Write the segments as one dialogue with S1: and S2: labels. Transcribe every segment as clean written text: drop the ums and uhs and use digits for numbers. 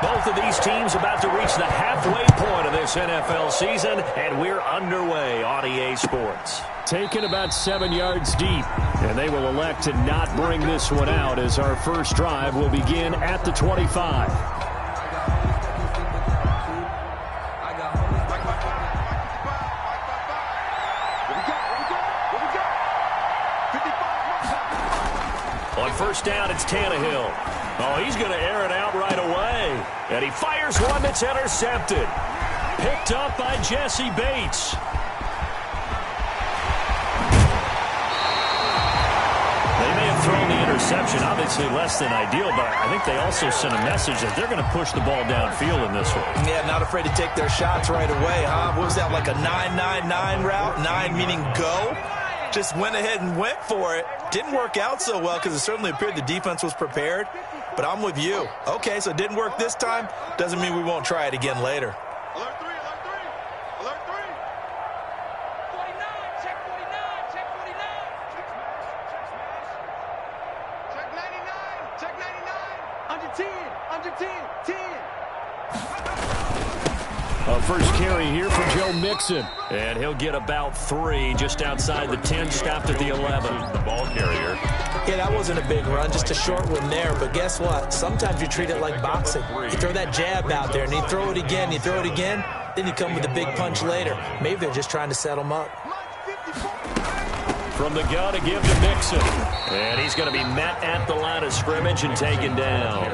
S1: Both of these teams about to reach the halfway point of this NFL season, and we're underway on EA Sports.
S2: Taken about 7 yards deep, and they will elect to not bring this one out as our first drive will begin at the 25.
S1: On first down, it's Tannehill. Oh, he's going to air it out right away. And he fires one that's intercepted. Picked up by Jesse Bates. They may have thrown the interception, obviously less than ideal, but I think they also sent a message that they're going to push the ball downfield in this one.
S3: Yeah, not afraid to take their shots right away, huh? What was that, like a 9-9-9 route? 9 meaning go? Just went ahead and went for it. Didn't work out so well because it certainly appeared the defense was prepared. But I'm with you. Okay, so it didn't work this time. Doesn't mean we won't try it again later.
S4: Alert 3, alert 3, alert 3. 49, check 49, check 49. Check 99, check 99. Under 10, under 10, 10.
S2: A first carry here for Joe Mixon.
S1: And he'll get about 3 just outside the 10, stopped at the 11.
S5: The ball carrier.
S3: Yeah, that wasn't a big run, just a short one there. But guess what? Sometimes you treat it like boxing. You throw that jab out there, and you throw it again, you throw it again, then you come with a big punch later. Maybe they're just trying to set them up.
S1: From the gun to give to Mixon. And he's going to be met at the line of scrimmage and taken down.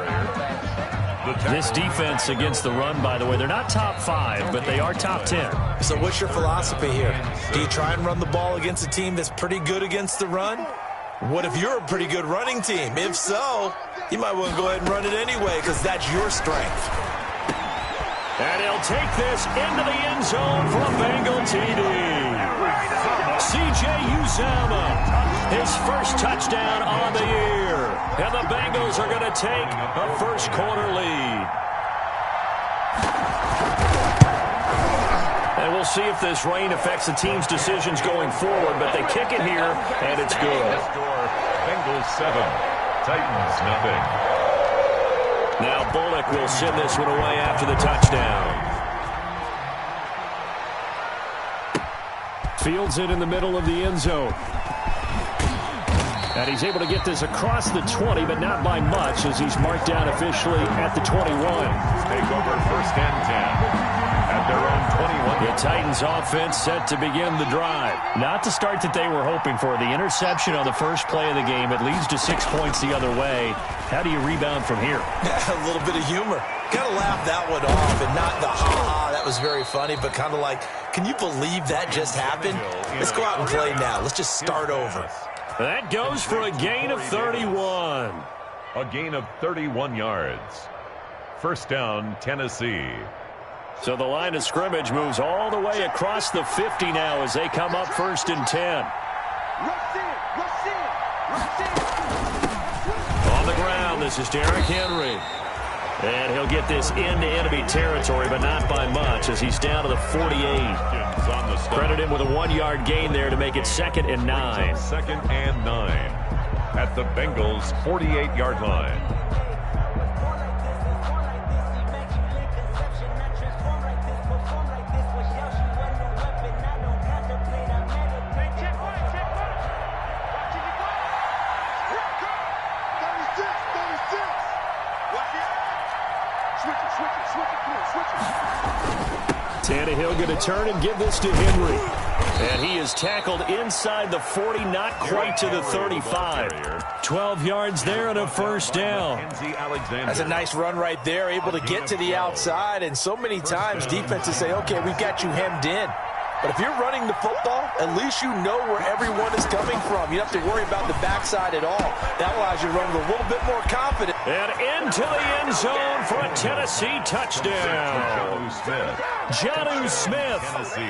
S1: This defense against the run, by the way, they're not top 5, but they are top 10.
S3: So what's your philosophy here? Do you try and run the ball against a team that's pretty good against the run? What if you're a pretty good running team? If so, you might want to go ahead and run it anyway because that's your strength.
S1: And he'll take this into the end zone for a Bengal TD. C.J. Uzomah, his first touchdown on the year. And the Bengals are going to take a first-quarter lead. And we'll see if this rain affects the team's decisions going forward, but they kick it here, and it's good.
S5: Bengals 7, Titans nothing.
S1: Now Bullock will send this one away after the touchdown.
S2: Fields it in the middle of the end zone. And he's able to get this across the 20, but not by much as he's marked down officially at the 21.
S5: Take over first and 10 at their own 21.
S1: The Titans offense set to begin the drive.
S2: Not the start that they were hoping for. The interception on the first play of the game. It leads to 6 points the other way. How do you rebound from here?
S3: A little bit of humor. Got to laugh that one off and not the ha-ha. That was very funny, but kind of like, can you believe that just happened? Let's go out and play now. Let's just start over.
S1: That goes for a gain of 31.
S5: A gain of 31 yards. First down, Tennessee.
S1: So the line of scrimmage moves all the way across the 50 now as they come up first and 10. On the ground, this is Derrick Henry. And he'll get this into enemy territory, but not by much as he's down to the 48. Credit him with a 1-yard gain there to make it 2nd and 9.
S5: 2nd and 9 at the Bengals' 48-yard line.
S2: Tannehill going to turn and give this to Henry. And he is tackled inside the 40, not quite to the 35. 12 yards there and a first down.
S3: That's a nice run right there, able to get to the outside. And so many times defenses say, okay, we've got you hemmed in. But if you're running the football, at least you know where everyone is coming from. You don't have to worry about the backside at all. That allows you to run with a little bit more confidence.
S1: And into the end zone for a Tennessee touchdown. Jonnu Smith,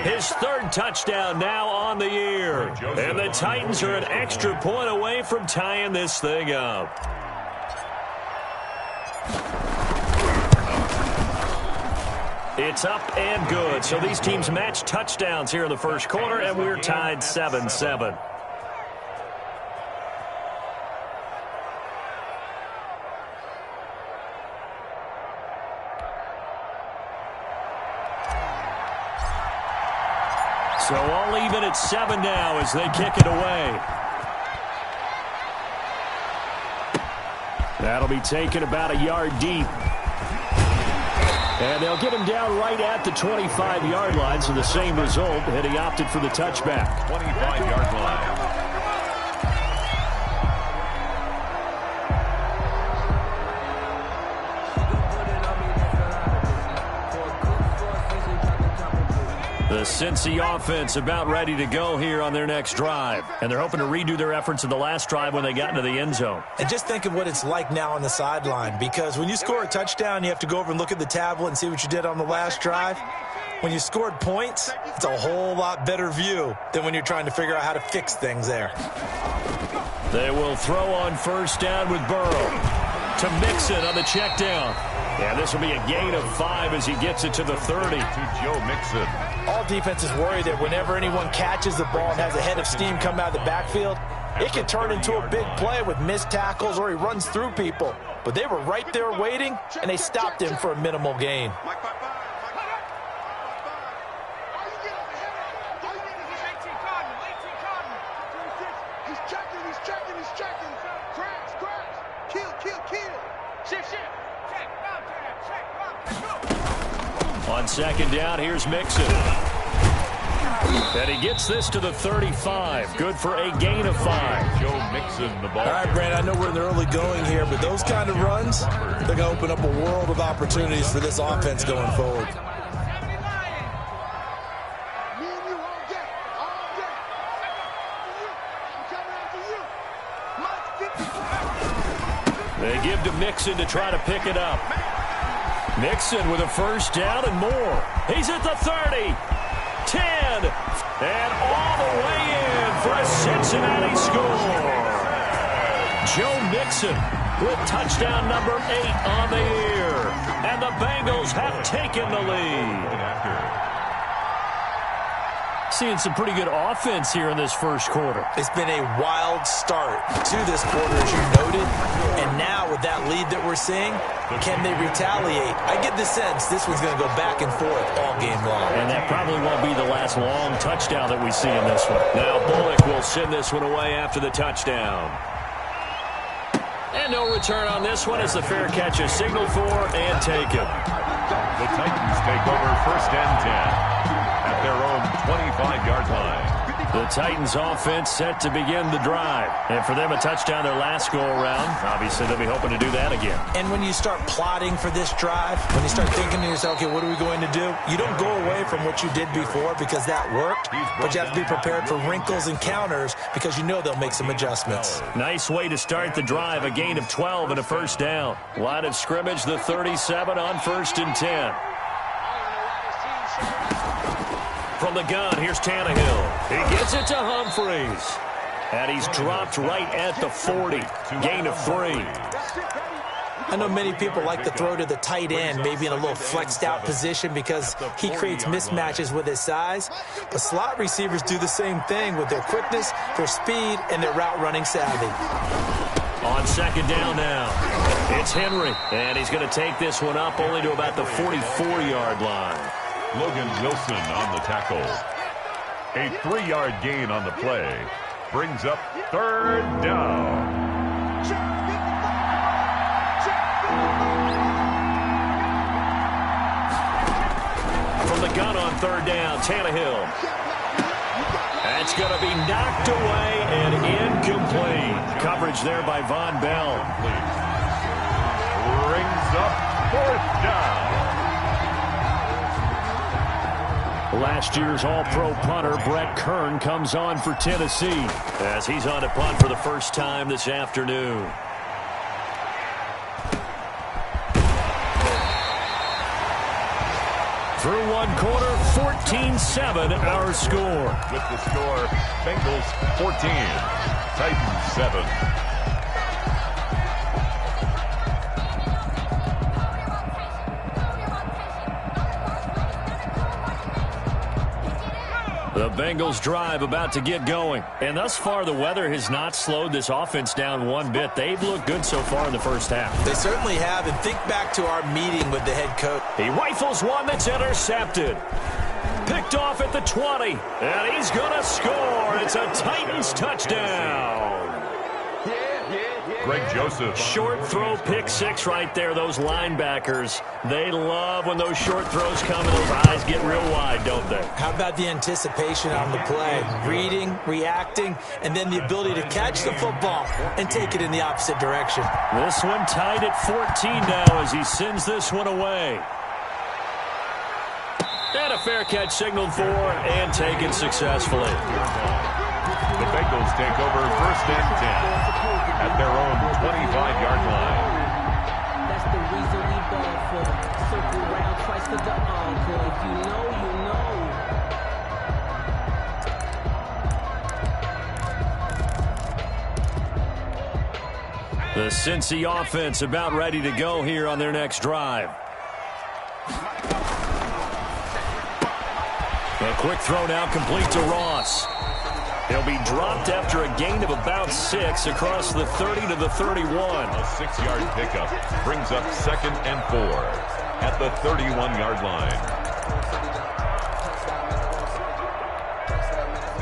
S1: his 3rd touchdown now on the year. And the Titans are an extra point away from tying this thing up. It's up and good. So these teams match touchdowns here in the first quarter, and we're tied 7-7. So all even at 7 now as they kick it away. That'll be taken about a yard deep. And they'll get him down right at the 25-yard line, so the same result, and he opted for the touchback.
S5: 25-yard line.
S1: The Cincy offense about ready to go here on their next drive. And they're hoping to redo their efforts in the last drive when they got into the end zone.
S3: And just think of what it's like now on the sideline, because when you score a touchdown, you have to go over and look at the tablet and see what you did on the last drive. When you scored points, it's a whole lot better view than when you're trying to figure out how to fix things there.
S1: They will throw on first down with Burrow to Mixon on the check down. And this will be a gain of 5 as he gets it to the 30.
S5: To Joe Mixon.
S3: All defenses worry that whenever anyone catches the ball and has a head of steam come out of the backfield, it can turn into a big play with missed tackles or he runs through people. But they were right there waiting, and they stopped him for a minimal gain.
S1: On second down, here's Mixon. And he gets this to the 35. Good for a gain of 5.
S5: Joe Mixon, the ball.
S3: All right, Brandon, I know we're in the early going here, but those kind of runs, they're going to open up a world of opportunities for this offense going forward.
S1: They give to Mixon to try to pick it up. Mixon with a first down and more. He's at the 30, 10, and all the way in for a Cincinnati score. Joe Mixon with touchdown number 8 on the year. And the Bengals have taken the lead. Seeing some pretty good offense here in this first quarter.
S3: It's been a wild start to this quarter, as you noted. And now with that lead that we're seeing, can they retaliate? I get the sense this one's going to go back and forth all game long.
S1: And that probably won't be the last long touchdown that we see in this one. Now Bullock will send this one away after the touchdown. And no return on this one as the fair catch is signaled for and taken.
S5: The Titans take over first and 10 at their own 25-yard line.
S1: The Titans offense set to begin the drive. And for them, a touchdown their last go-around. Obviously, they'll be hoping to do that again.
S3: And when you start plotting for this drive, when you start thinking to yourself, okay, what are we going to do? You don't go away from what you did before because that worked, but you have to be prepared for wrinkles and counters because you know they'll make some adjustments.
S1: Nice way to start the drive, a gain of 12 and a first down. Line of scrimmage, the 37 on first and 10. From the gun, here's Tannehill. He gets it to Humphries. And he's dropped right at the 40. Gain of 3.
S3: I know many people like to throw to the tight end, maybe in a little flexed out position because he creates mismatches with his size. But slot receivers do the same thing with their quickness, their speed, and their route running savvy.
S1: On second down now, it's Henry. And he's going to take this one up only to about the 44-yard line.
S5: Logan Wilson on the tackle. A 3-yard gain on the play. Brings up third down.
S1: From the gun on third down, Tannehill. That's going to be knocked away and incomplete. Coverage there by Von Bell.
S5: Brings up fourth down.
S1: Last year's All-Pro punter Brett Kern comes on for Tennessee as he's on to punt for the first time this afternoon. Through one quarter, 14-7 our score.
S5: With the score, Bengals 14, Titans 7.
S1: The Bengals drive about to get going. And thus far, the weather has not slowed this offense down one bit. They've looked good so far in the first half.
S3: They certainly have. And think back to our meeting with the head coach.
S1: He rifles one that's intercepted. Picked off at the 20. And he's going to score. It's a Titans touchdown.
S5: Greg Joseph.
S1: Short throw, pick six right there. Those linebackers, they love when those short throws come and those eyes get real wide, don't they?
S3: How about the anticipation on the play? Reading, reacting, and then the ability to catch the football and take it in the opposite direction.
S1: This one tied at 14 now as he sends this one away. And a fair catch signaled for and taken successfully.
S5: The Bengals take over 1st and 10 at their own 25-yard line.
S6: That's the reason we ball for. Circle round twice for the encore. If you know, you know.
S1: The Cincy offense about ready to go here on their next drive. A quick throw now complete to Ross. He'll be dropped after a gain of about 6 across the 30 to the 31.
S5: A 6-yard pickup brings up 2nd and 4 at the 31-yard line.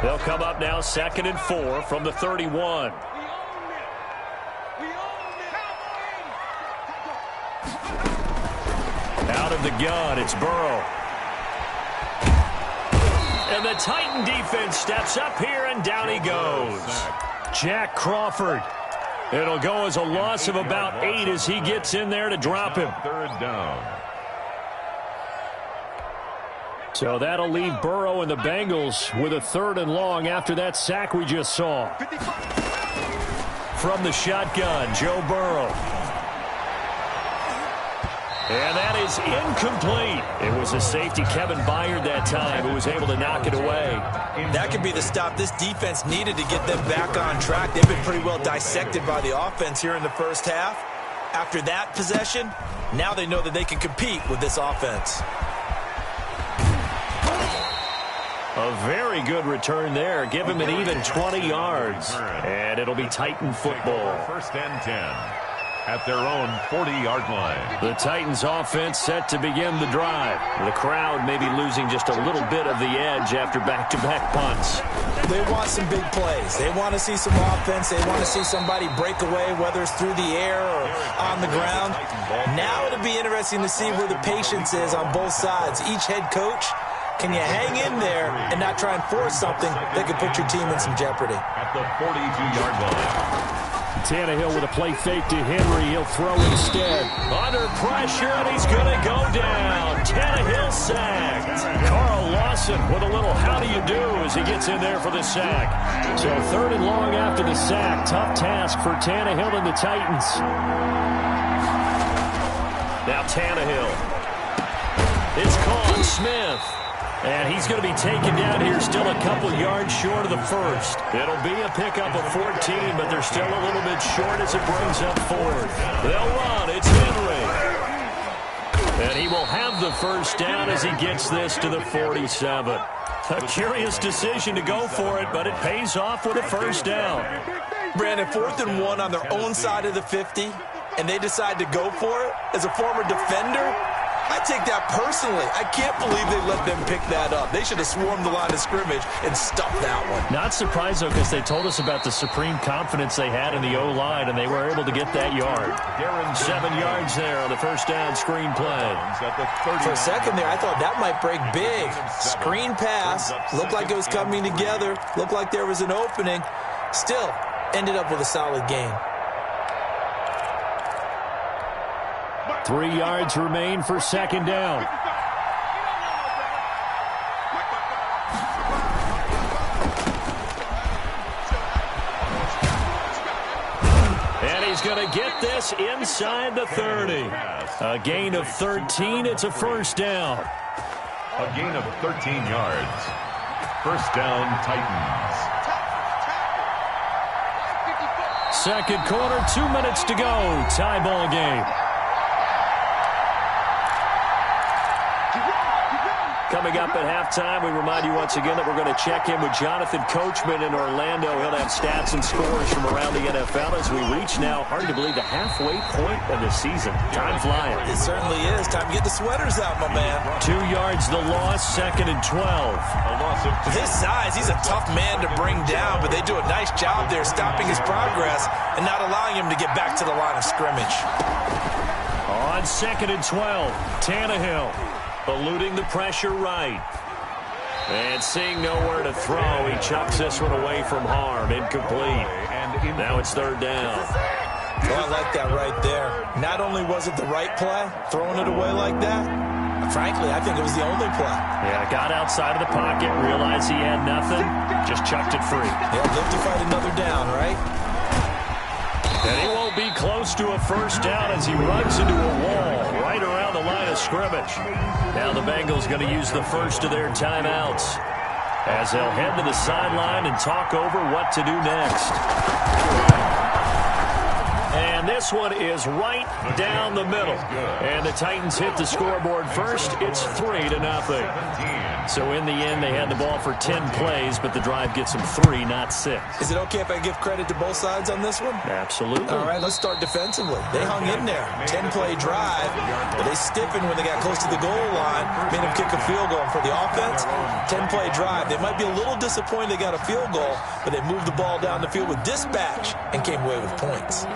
S1: They'll come up now 2nd and 4 from the 31. Out of the gun, it's Burrow. And the Titan defense steps up here, and down he goes. Jack Crawford. It'll go as a loss of about 8 as he gets in there to drop him.
S5: 3rd down.
S1: So that'll leave Burrow and the Bengals with a 3rd and long after that sack we just saw. From the shotgun, Joe Burrow. And that is incomplete. It was a safety, Kevin Byard, that time, who was able to knock it away.
S3: That could be the stop this defense needed to get them back on track. They've been pretty well dissected by the offense here in the first half. After that possession, now they know that they can compete with this offense.
S1: A very good return there. Give him an even 20 yards. And it'll be Titan football.
S5: 1st and 10 at their own 40-yard line.
S1: The Titans offense set to begin the drive. The crowd may be losing just a little bit of the edge after back-to-back punts.
S3: They want some big plays. They want to see some offense. They want to see somebody break away, whether it's through the air or on the ground. Now it'll be interesting to see where the patience is on both sides. Each head coach, can you hang in there and not try and force something that could put your team in some jeopardy?
S5: At the 42-yard line.
S1: Tannehill with a play fake to Henry. He'll throw instead. Under pressure, and he's going to go down. Tannehill sacked. Carl Lawson with a little how do you do as he gets in there for the sack. So 3rd and long after the sack. Tough task for Tannehill and the Titans. Now Tannehill. It's called Smith. And he's going to be taken down here still a couple yards short of the first. It'll be a pickup of 14, but they're still a little bit short as it brings up 4th. They'll run. It's Henry. And he will have the first down as he gets this to the 47. A curious decision to go for it, but it pays off with a first down.
S3: Brandon, 4th and 1 on their own side of the 50, and they decide to go for it. As a former defender, I take that personally. I can't believe they let them pick that up. They should have swarmed the line of scrimmage and stuffed that one.
S1: Not surprised, though, because they told us about the supreme confidence they had in the O-line, and they were able to get that yard. 7 yards there on the first down screen play.
S3: For a second there, I thought that might break big. Screen pass. Looked like it was coming together. Looked like there was an opening. Still, ended up with a solid gain.
S1: 3 yards remain for 2nd down. And he's going to get this inside the 30. A gain of 13. It's a first down.
S5: A gain of 13 yards. First down, Titans.
S1: 2nd quarter, 2 minutes to go. Tie ball game.
S2: Coming up at halftime, we remind you once again that we're going to check in with Jonathan Coachman in Orlando. He'll have stats and scores from around the NFL as we reach now, hard to believe, the halfway point of the season. Time flying.
S3: It certainly is. Time to get the sweaters out, my man.
S2: 2 yards the loss, 2nd and 12.
S3: With his size, he's a tough man to bring down, but they do a nice job there stopping his progress and not allowing him to get back to the line of scrimmage.
S2: On 2nd and 12, Tannehill eluding the pressure right. And seeing nowhere to throw, he chucks this one away from harm. Incomplete. Now it's 3rd down.
S3: Well, I like that right there. Not only was it the right play, throwing it away like that, frankly, I think it was the only play.
S2: Yeah, got outside of the pocket, realized he had nothing, just chucked it free.
S3: Yeah, live to fight another down, right?
S2: And he won't be close to a 1st down as he runs into a wall right around the line of scrimmage. Now the Bengals going to use the first of their timeouts as they'll head to the sideline and talk over what to do next. And this one is right down the middle. And the Titans hit the scoreboard first. It's 3-0. So in the end, they had the ball for 10 plays, but the drive gets them 3, not 6.
S3: Is it okay if I give credit to both sides on this one?
S2: Absolutely.
S3: All right, let's start defensively. They hung in there. 10-play drive, but they stiffened when they got close to the goal line, made them kick a field goal. And for the offense, 10-play drive. They might be a little disappointed they got a field goal, but they moved the ball down the field with dispatch and came away with points.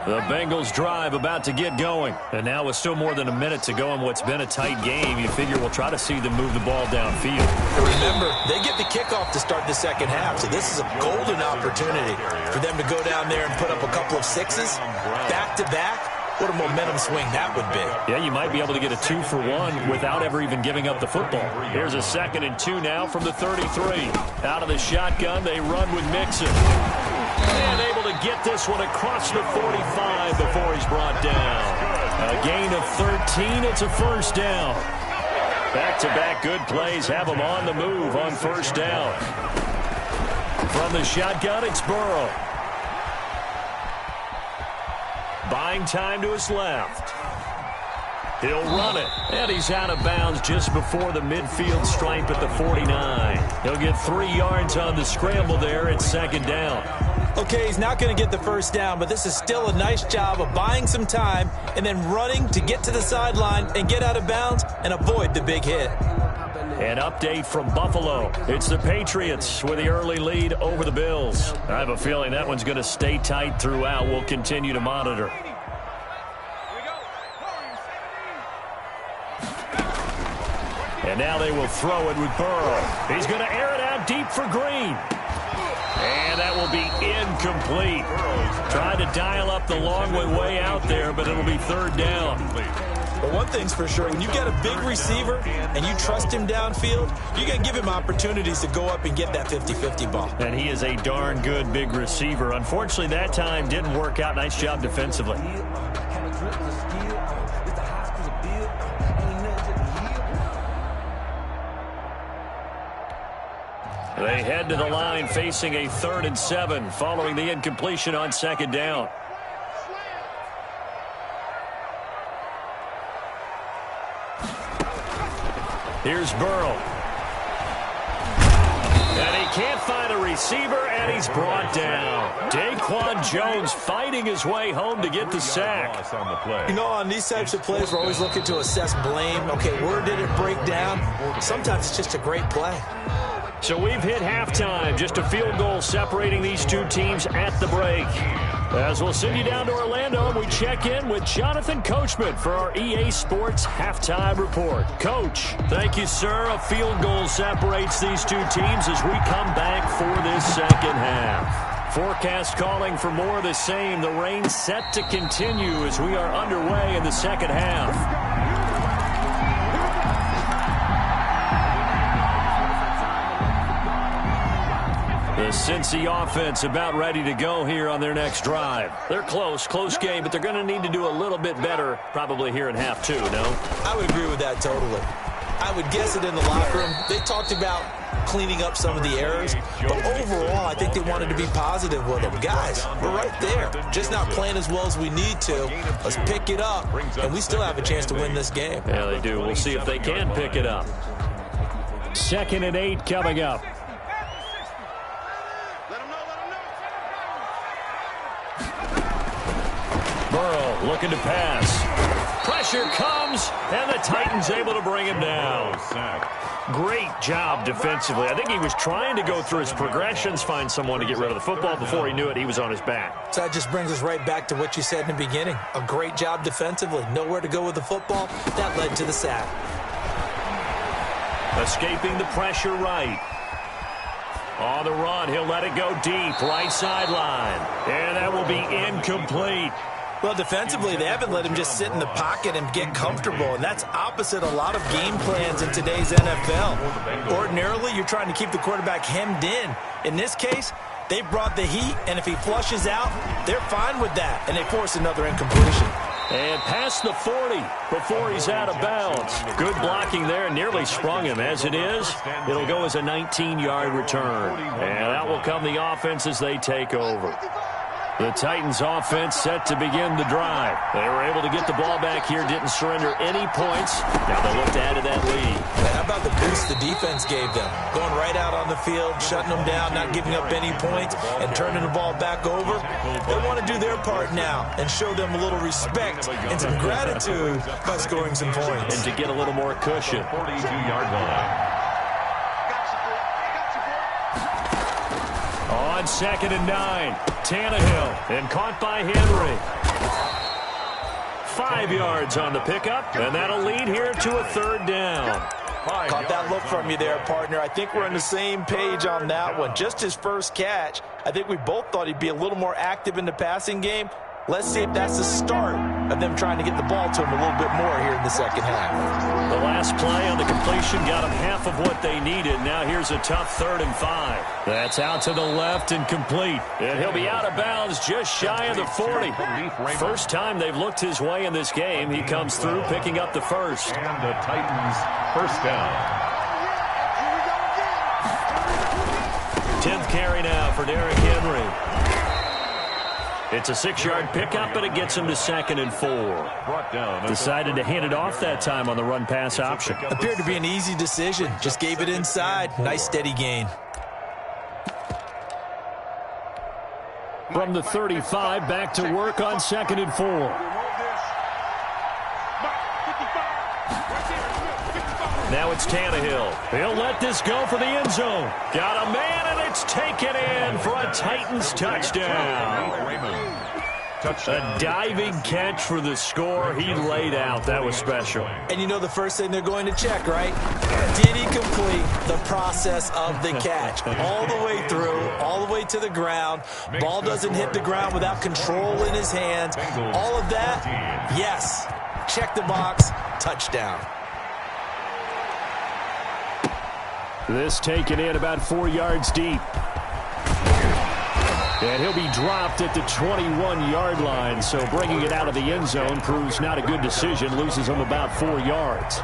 S2: The Bengals drive about to get going. And now with still more than a minute to go in what's been a tight game, you figure we'll try to see them move the ball downfield.
S3: And remember, they get the kickoff to start the second half, so this is a golden opportunity for them to go down there and put up a couple of sixes back-to-back. What a momentum swing that would be.
S2: Yeah, you might be able to get a 2-for-1 without ever even giving up the football. Here's a 2nd and 2 now from the 33. Out of the shotgun, they run with Mixon. And able to get this one across the 45 before he's brought down. A gain of 13, it's a 1st down. Back-to-back good plays have them on the move on 1st down. From the shotgun, it's Burrow. Buying time to his left. He'll run it, and he's out of bounds just before the midfield stripe at the 49. He'll get 3 yards on the scramble there at 2nd down.
S3: Okay, he's not going to get the 1st down, but this is still a nice job of buying some time and then running to get to the sideline and get out of bounds and avoid the big hit.
S2: An update from Buffalo. It's the Patriots with the early lead over the Bills. I have a feeling that one's going to stay tight throughout. We'll continue to monitor. And now they will throw it with Burrow. He's going to air it out deep for Green. And that will be incomplete. Tried to dial up the long way out there, but it'll be 3rd down.
S3: But one thing's for sure, when you get a big receiver and you trust him downfield, you're going to give him opportunities to go up and get that 50-50 ball.
S2: And he is a darn good big receiver. Unfortunately, that time didn't work out. Nice job defensively. They head to the line facing a 3rd and 7 following the incompletion on 2nd down. Here's Burrow. And he can't find a receiver, and he's brought down. Daquan Jones fighting his way home to get the sack.
S3: You know, on these types of plays, we're always looking to assess blame. Okay, where did it break down? Sometimes it's just a great play.
S2: So we've hit halftime. Just a field goal separating these two teams at the break. As we'll send you down to Orlando, and we check in with Jonathan Coachman for our EA Sports Halftime Report. Coach, thank you, sir. A field goal separates these two teams as we come back for this second half. Forecast calling for more of the same. The rain set to continue as we are underway in the second half. The Cincy offense about ready to go here on their next drive. They're close game, but they're going to need to do a little bit better probably here in half 2, no?
S3: I would agree with that totally. I would guess it in the locker room. They talked about cleaning up some of the errors, but overall, I think they wanted to be positive with them. Guys, we're right there, just not playing as well as we need to. Let's pick it up, and we still have a chance to win this game.
S2: Yeah, they do. We'll see if they can pick it up. 2nd and 8 coming up. Burrow looking to pass. Pressure comes, and the Titans able to bring him down. Great job defensively. I think he was trying to go through his progressions, find someone to get rid of the football. Before he knew it, he was on his back.
S3: So that just brings us right back to what you said in the beginning. A great job defensively. Nowhere to go with the football. That led to the sack.
S2: Escaping the pressure right. On the run, he'll let it go deep, right sideline. And that will be incomplete.
S3: Well, defensively, they haven't let him just sit in the pocket and get comfortable, and that's opposite a lot of game plans in today's NFL. Ordinarily, you're trying to keep the quarterback hemmed in. In this case, they brought the heat, and if he flushes out, they're fine with that, and they force another incompletion.
S2: And past the 40 before he's out of bounds. Good blocking there, nearly sprung him. As it is, it'll go as a 19-yard return. And that will come the offense as they take over. The Titans offense set to begin the drive. They were able to get the ball back here, didn't surrender any points. Now they look to add to that lead.
S3: How about the boost the defense gave them? Going right out on the field, shutting them down, not giving up any points, and turning the ball back over. They want to do their part now and show them a little respect and some gratitude by scoring some points.
S2: And to get a little more cushion.
S5: 42-yard line.
S2: On 2nd and 9, Tannehill, and caught by Henry. 5 yards on the pickup, and that'll lead here to a 3rd down.
S3: Caught that look from you there, partner. I think we're on the same page on that one. Just his first catch. I think we both thought he'd be a little more active in the passing game. Let's see if that's the start of them trying to get the ball to him a little bit more here in the second half.
S2: The last play on the completion got them half of what they needed. Now here's a tough 3rd and 5. That's out to the left and complete. And he'll be out of bounds just shy of the 40. First time they've looked his way in this game. He comes through picking up the first.
S5: And the Titans first down.
S2: 10th carry now for Derrick Henry. It's a 6-yard pickup, but it gets him to 2nd and 4. Decided to hand it off that time on the run-pass option.
S3: Appeared to be an easy decision. Just gave it inside. Nice steady gain.
S2: From the 35, back to work on 2nd and 4. Now it's Tannehill. He'll let this go for the end zone. Got a man, and it's taken in for a Titans touchdown. A diving catch for the score. He laid out. That was special.
S3: And you know the first thing they're going to check, right? Did he complete the process of the catch? All the way through, all the way to the ground. Ball doesn't hit the ground without control in his hands. All of that, yes. Check the box. Touchdown.
S2: This taken in about 4 yards deep. And he'll be dropped at the 21-yard line, so bringing it out of the end zone proves not a good decision. Loses him about 4 yards.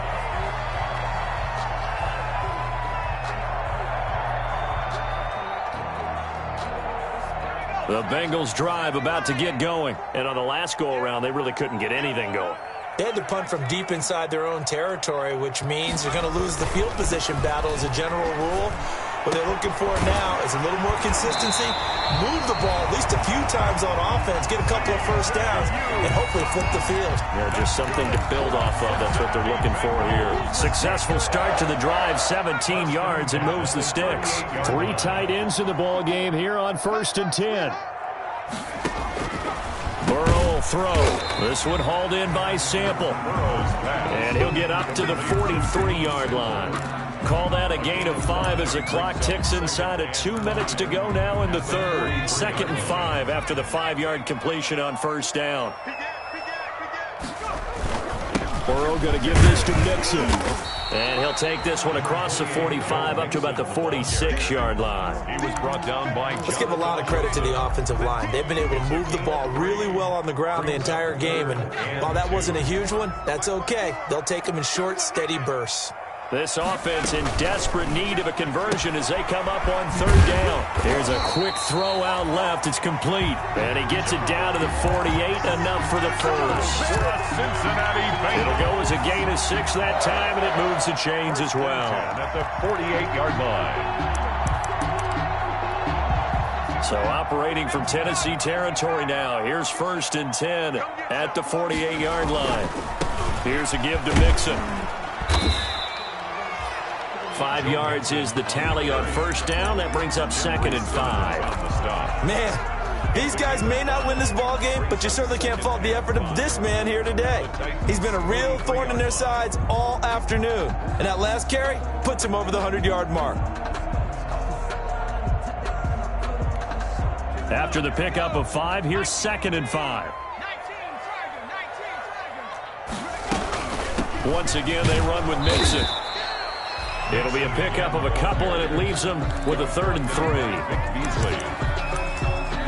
S2: The Bengals drive about to get going. And on the last go-around, they really couldn't get anything going.
S3: They had to punt from deep inside their own territory, which means they're going to lose the field position battle as a general rule. What they're looking for now is a little more consistency, move the ball at least a few times on offense, get a couple of first downs, and hopefully flip the field.
S2: Yeah, just something to build off of. That's what they're looking for here. Successful start to the drive, 17 yards, and moves the sticks. 3 tight ends in the ball game here on 1st and 10. Burrow will throw. This one hauled in by Sample. And he'll get up to the 43-yard line. Call that a gain of 5 as the clock ticks inside of 2 minutes to go now in the 3rd. 2nd and 5 after the 5-yard completion on 1st down. Burrow going to give this to Nixon. And he'll take this one across the 45 up to about the 46-yard line.
S5: He was brought down by...
S3: Let's give a lot of credit to the offensive line. They've been able to move the ball really well on the ground the entire game. And while that wasn't a huge one, that's okay. They'll take them in short, steady bursts.
S2: This offense in desperate need of a conversion as they come up on third down. Here's a quick throw out left. It's complete. And he gets it down to the 48. Enough for the first. It'll go as a gain of 6 that time, and it moves the chains as well.
S5: At the 48-yard line.
S2: So operating from Tennessee territory now. Here's 1st and 10 at the 48-yard line. Here's a give to Mixon. 5 yards is the tally on first down. That brings up 2nd and 5.
S3: Man, these guys may not win this ball game, but you certainly can't fault the effort of this man here today. He's been a real thorn in their sides all afternoon. And that last carry puts him over the 100-yard mark.
S2: After the pickup of 5, here's 2nd and 5. Once again, they run with Mixon. It'll be a pickup of a couple, and it leaves them with a 3rd and 3.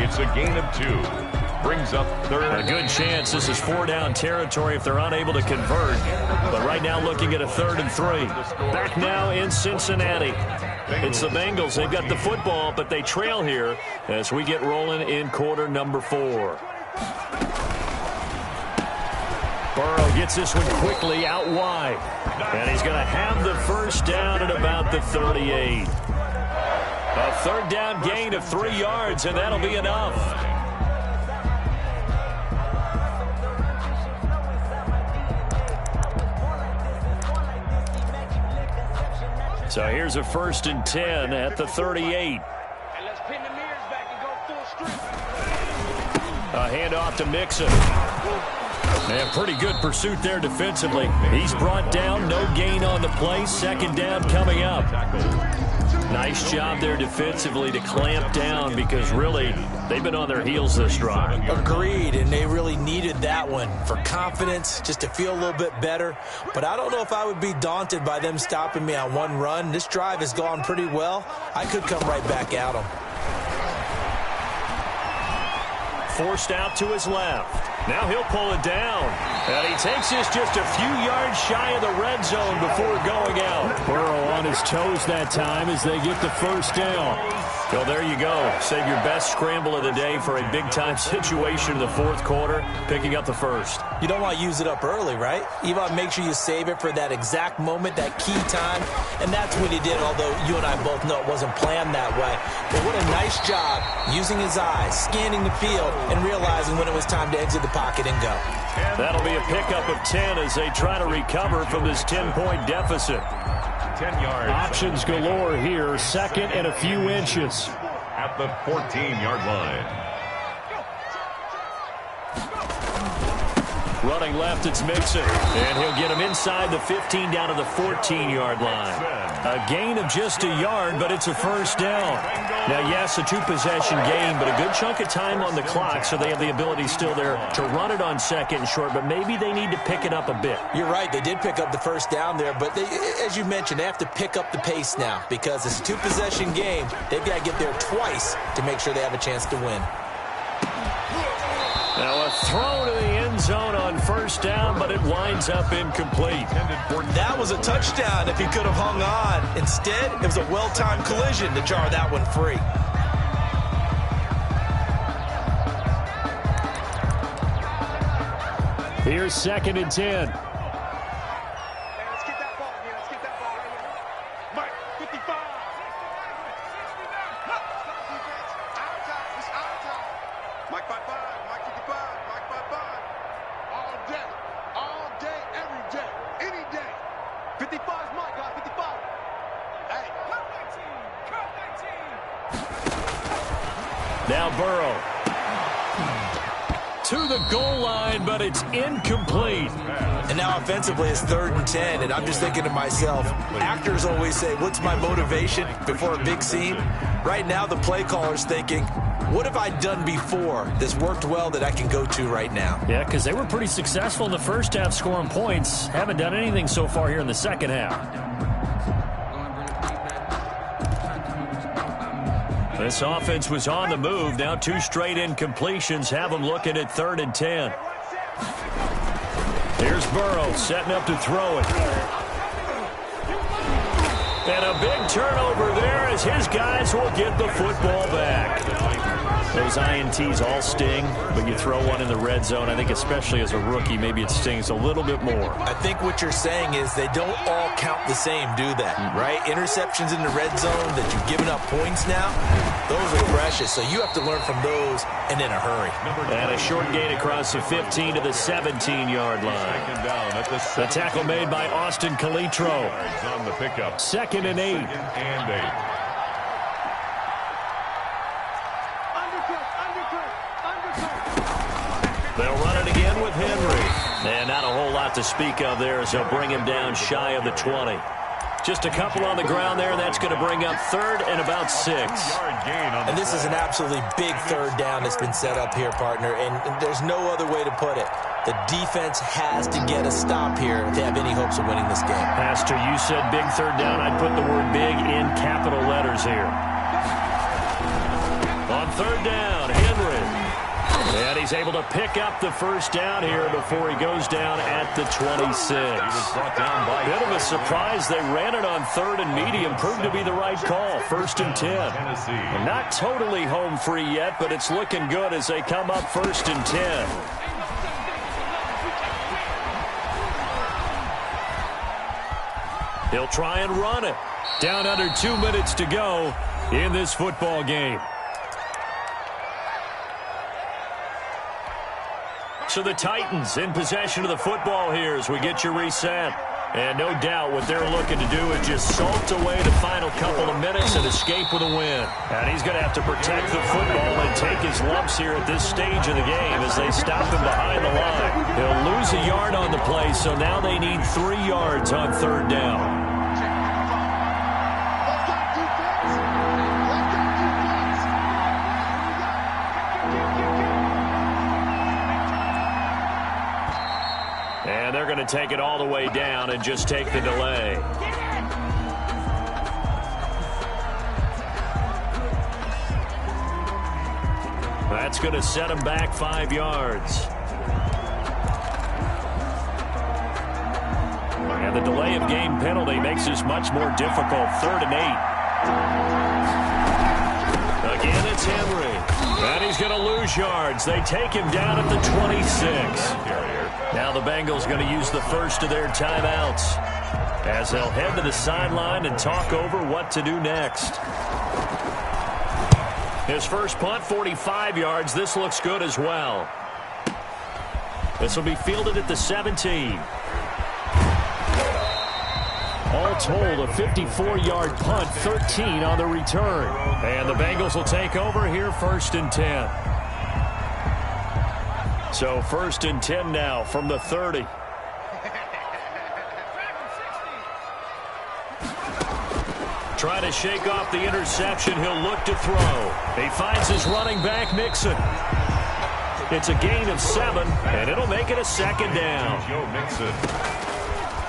S5: It's a gain of 2. Brings up 3rd.
S2: A good chance this is 4-down territory if they're unable to convert. But right now looking at a 3rd and 3. Back now in Cincinnati. It's the Bengals. They've got the football, but they trail here as we get rolling in quarter number 4. Burrow gets this one quickly out wide. And he's going to have the first down at about the 38. A 3rd down gain of 3 yards, and that'll be enough. So here's a 1st and 10 at the 38.
S4: Let's pin the mirrors back and go full strength.
S2: A handoff to Mixon. And pretty good pursuit there defensively. He's brought down, no gain on the play. 2nd down coming up. Nice job there defensively to clamp down because really they've been on their heels this drive.
S3: Agreed, and they really needed that one for confidence, just to feel a little bit better. But I don't know if I would be daunted by them stopping me on one run. This drive has gone pretty well. I could come right back at them.
S2: Forced out to his left. Now he'll pull it down. And he takes this just a few yards shy of the red zone before going out. Burrow on his toes that time as they get the first down. Well, there you go. Save your best scramble of the day for a big-time situation in the 4th quarter, picking up the first.
S3: You don't want to use it up early, right? You want to make sure you save it for that exact moment, that key time. And that's what he did, although you and I both know it wasn't planned that way. But what a nice job using his eyes, scanning the field, and realizing when it was time to exit the pocket and go.
S2: That'll be a pickup of 10 as they try to recover from this 10-point deficit.
S5: 10 yards.
S2: Options galore here. 2nd and a few inches.
S5: At the 14-yard line.
S2: Running left, it's Mixon. And he'll get him inside the 15 down to the 14-yard line. A gain of just a yard, but it's a first down. Now, yes, a 2-possession game, but a good chunk of time on the clock, so they have the ability still there to run it on 2nd and short, but maybe they need to pick it up a bit.
S3: You're right. They did pick up the first down there, but they, as you mentioned, they have to pick up the pace now because it's a 2-possession game. They've got to get there twice to make sure they have a chance to win.
S2: Now a throw to the end zone on first down, but it winds up incomplete.
S3: That was a touchdown if he could have hung on. Instead, it was a well-timed collision to jar that one free.
S2: Here's 2nd and 10.
S4: Let's get that ball again. Let's get that ball right here. Mike, 55. Our time. It's our time. Mike 55. Mike 55. Mike 55. All day, every day, any day. 55 is Mike, guys. 55. Hey. Cut 19.
S2: Now Burrow. To the goal line, but it's incomplete.
S3: And now offensively it's 3rd and 10, and I'm just thinking to myself, actors always say, what's my motivation before a big scene? Right now the play caller's thinking, what have I done before that's worked well that I can go to right now?
S2: Yeah, because they were pretty successful in the first half scoring points. Haven't done anything so far here in the second half. This offense was on the move. Now 2 straight incompletions have them looking at 3rd and 10. Here's Burrow setting up to throw it.
S1: And a big turnover there as his guys will get the football back. Those INTs all sting, but you throw one in the red zone. I think especially as a rookie, maybe it stings a little bit more.
S3: I think what you're saying is they don't all count the same, do they? Right? Interceptions in the red zone that you've given up points now, those are precious. So you have to learn from those and in a hurry.
S1: And a short gain across the 15 to the 17-yard line. The tackle made by Austin Calitro.
S5: On the pickup.
S1: 2nd and 8. They'll run it again with Henry. And not a whole lot to speak of there as they'll bring him down shy of the 20. Just a couple on the ground there, and that's going to bring up 3rd and about 6.
S3: And this is an absolutely big 3rd down that's been set up here, partner, and there's no other way to put it. The defense has to get a stop here if they have any hopes of winning this game.
S1: Pastor, you said big 3rd down. I'd put the word big in capital letters here. On 3rd down, Henry. And he's able to pick up the 1st down here before he goes down at the 26. Bit of a surprise. They ran it on 3rd and medium. Proved to be the right call. 1st and 10. And not totally home free yet, but it's looking good as they come up 1st and 10. He'll try and run it. Down under 2 minutes to go in this football game. So the Titans in possession of the football here as we get you reset. And no doubt what they're looking to do is just salt away the final couple of minutes and escape with a win. And he's going to have to protect the football and take his lumps here at this stage of the game as they stop him behind the line. He'll lose a yard on the play, so now they need 3 yards on 3rd down. And they're going to take it all the way down and just take the delay. That's going to set them back 5 yards. And the delay of game penalty makes this much more difficult. 3rd and 8. Again, it's Henry. And he's going to lose yards. They take him down at the 26. Now the Bengals going to use the first of their timeouts as they'll head to the sideline and talk over what to do next. His first punt, 45 yards. This looks good as well. This will be fielded at the 17. All told, a 54-yard punt, 13 on the return. And the Bengals will take over here 1st and 10. So 1st and 10 now from the 30. Trying to shake off the interception. He'll look to throw. He finds his running back, Mixon. It's a gain of 7, and it'll make it a 2nd down.
S5: Joe Mixon.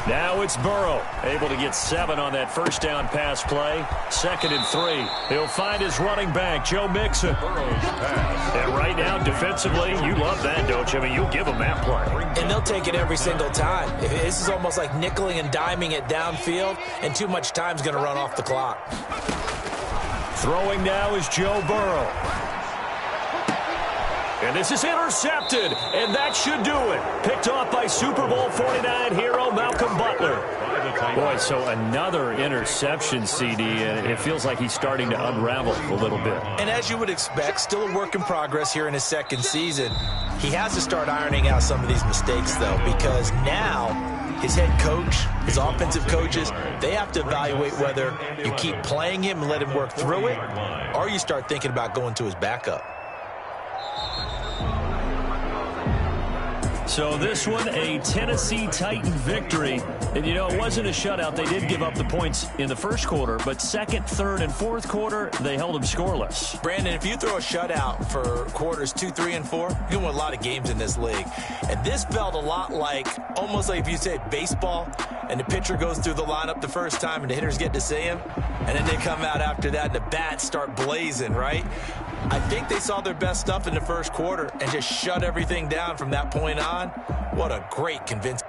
S1: Now it's Burrow, able to get 7 on that 1st down pass play. 2nd and 3. He'll find his running back, Joe Mixon. And right now, defensively, you love that, don't you? I mean, you'll give him that play.
S3: And they'll take it every single time. This is almost like nickeling and diming it downfield, and too much time's going to run off the clock.
S1: Throwing now is Joe Burrow. And this is intercepted, and that should do it. Picked off by Super Bowl 49 hero Malcolm Butler. Boy, so another interception, CD, and it feels like he's starting to unravel a little bit.
S3: And as you would expect, still a work in progress here in his 2nd season. He has to start ironing out some of these mistakes, though, because now his head coach, his offensive coaches, they have to evaluate whether you keep playing him and let him work through it, or you start thinking about going to his backup.
S1: So this one, a Tennessee Titan victory. And, you know, it wasn't a shutout. They did give up the points in the 1st quarter, but 2nd, 3rd, and 4th quarter, they held them scoreless.
S3: Brandon, if you throw a shutout for quarters 2, 3, and 4, you can win a lot of games in this league. And this felt a lot like, almost like if you said baseball, and the pitcher goes through the lineup the first time, and the hitters get to see him, and then they come out after that, and the bats start blazing, right? I think they saw their best stuff in the 1st quarter and just shut everything down from that point on. What a great convincing.